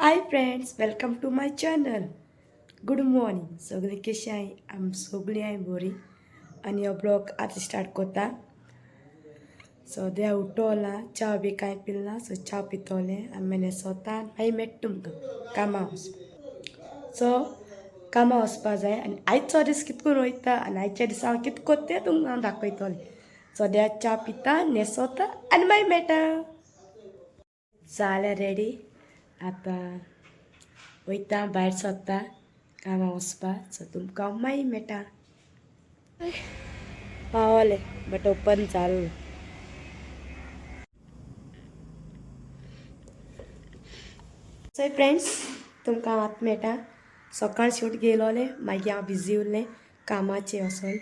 High friends, welcome to my channel. Good morning. सगळी कशी आहे? सगळी आहे बरी. आणि हो ब्लॉग आता स्टार्ट करता. सद्या उठोला चा बी कांय पिलना, सो चा पितोले आनी स्वता मागीर मेट तुमकां कामां सो कामां वचपा जाय. आनी आयचो दीस कितको वयता आनी आयच्या दिसा हांव कितें करता तें तुमकां दाखयतलें. सद्या चा पिता, न्हेसोता आनी मागीर मेळटा. जाल्यार रेडी. आतां वयता भायर सरता कामां वचपा. सो तुमकां मागीर मेळटा. पावले बट ओपन जालें. सो फ्रेंड्स, तुमकां आतां मेळटा. सकाळ शूट गेलोले, मागीर हांव बिजी उरलें कामाचें वचून.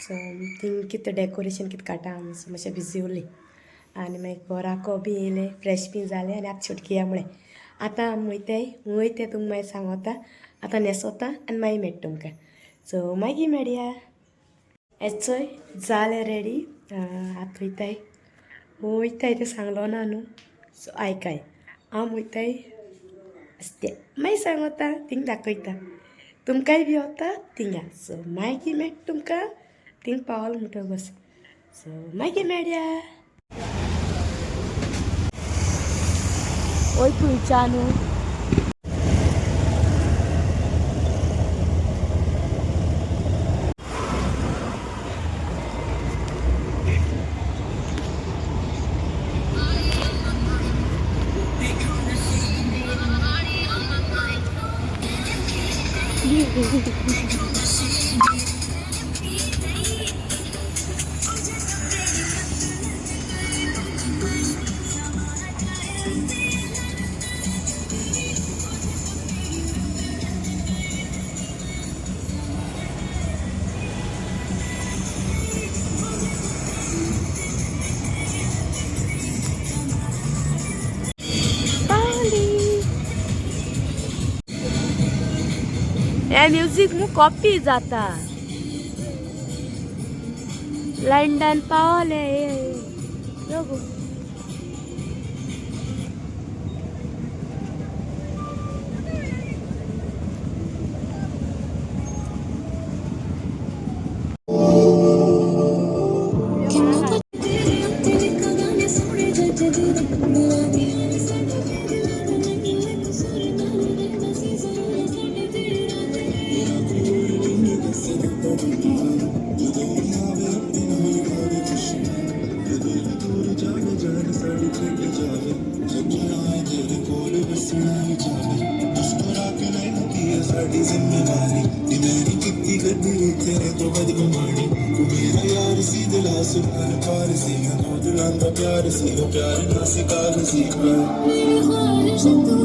सो थिंग कितें डेकोरेशन कितें काडटा आमी, सो मातशें बिजी उरलीं. आनी मागीर घोराको बी येयलें, फ्रेश बी जालें आनी आतां शूट घेया म्हळें. आतां आमी वयताय तुमकां मागीर सांगोता. आतां न्हेसोता आनी मागीर मेळटा तुमकां. सो मागीर मेळया. चोय जालें रेडी. आतां वयताय तें सांगलो ना न्हू. सो आयकाय, हांव वयताय आसतें मागीर सांगोता, थिंग दाखयता. तुमकांय बी वता थिंगा. सो मागीर मेळटा तुमकां थिंग पावलो म्हणटकच. सो मागीर मेळया. ओय थंयच्या न्हू. हे म्युझिक मू कॉपी जाता. लंडन पावले. साडी जिम्मेवारी मेरी कितनी गद्दी तेरे तो बदगुमानी. तू मेरा यार सी दिला सुभान पार सी दो दिलां दा प्यार सी ओ प्यार ना सिकार सी मेरी ख्वाहिश तू.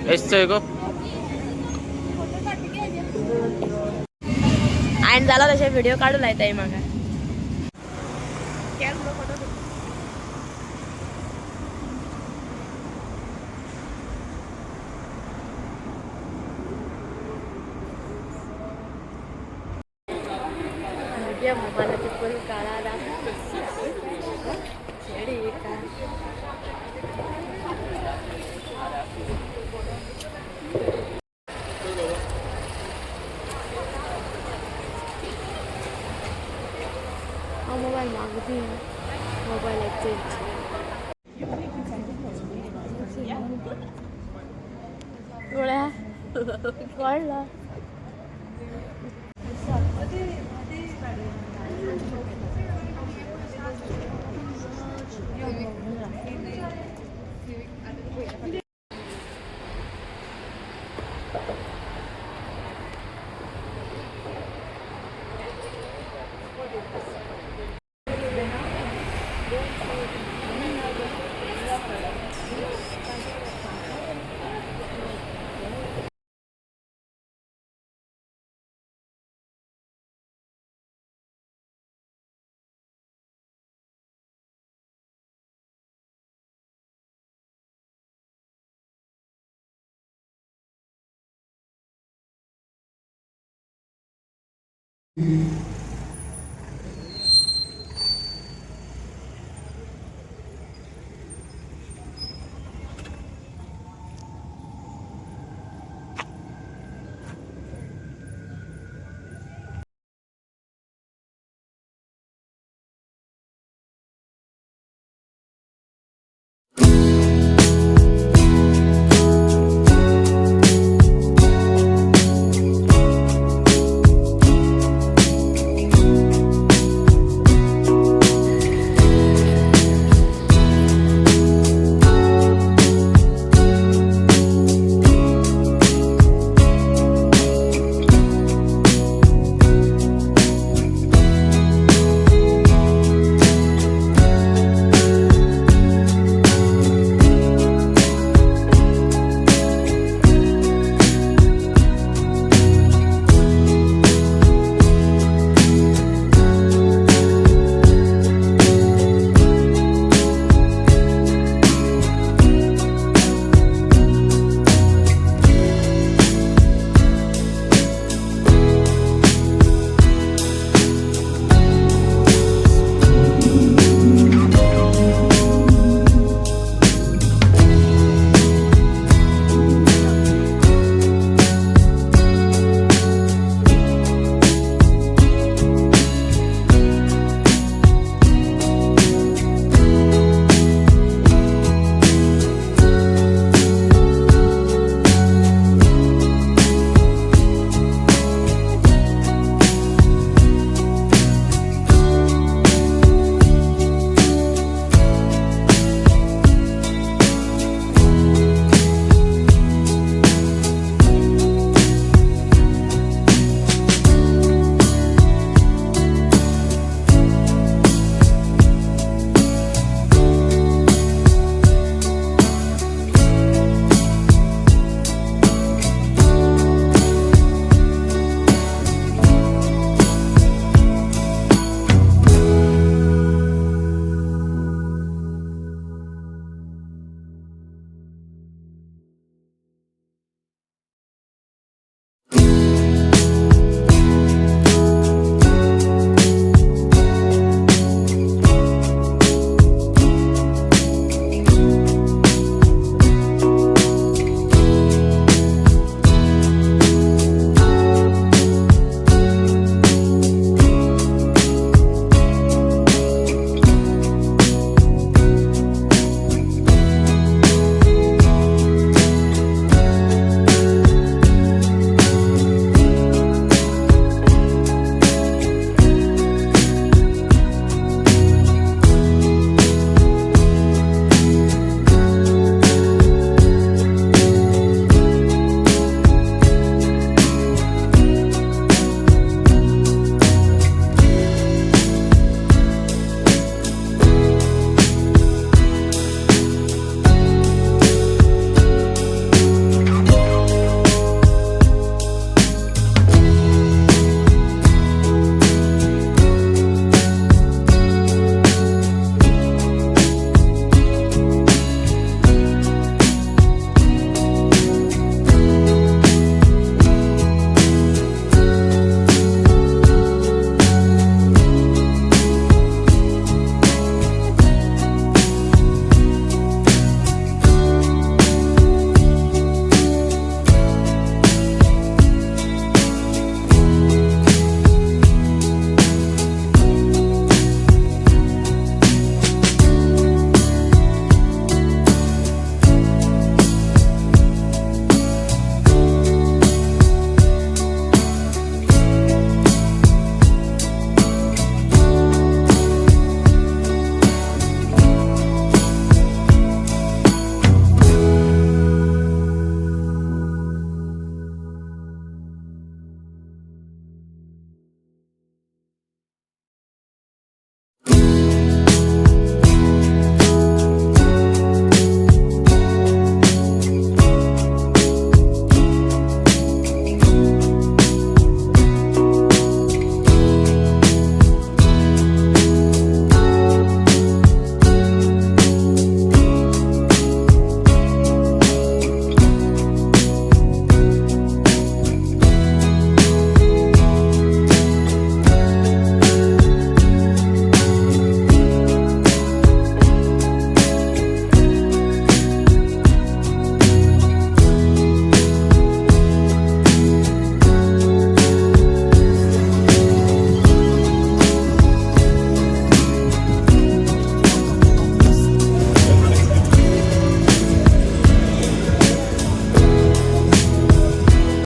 एसचं गो आणि झाला तसे व्हिडिओ काढू लायताय मागा मोबाईल फुल काळा मोबाईल मागती मोबाईल एक्सचेंज डोळ्या वाढला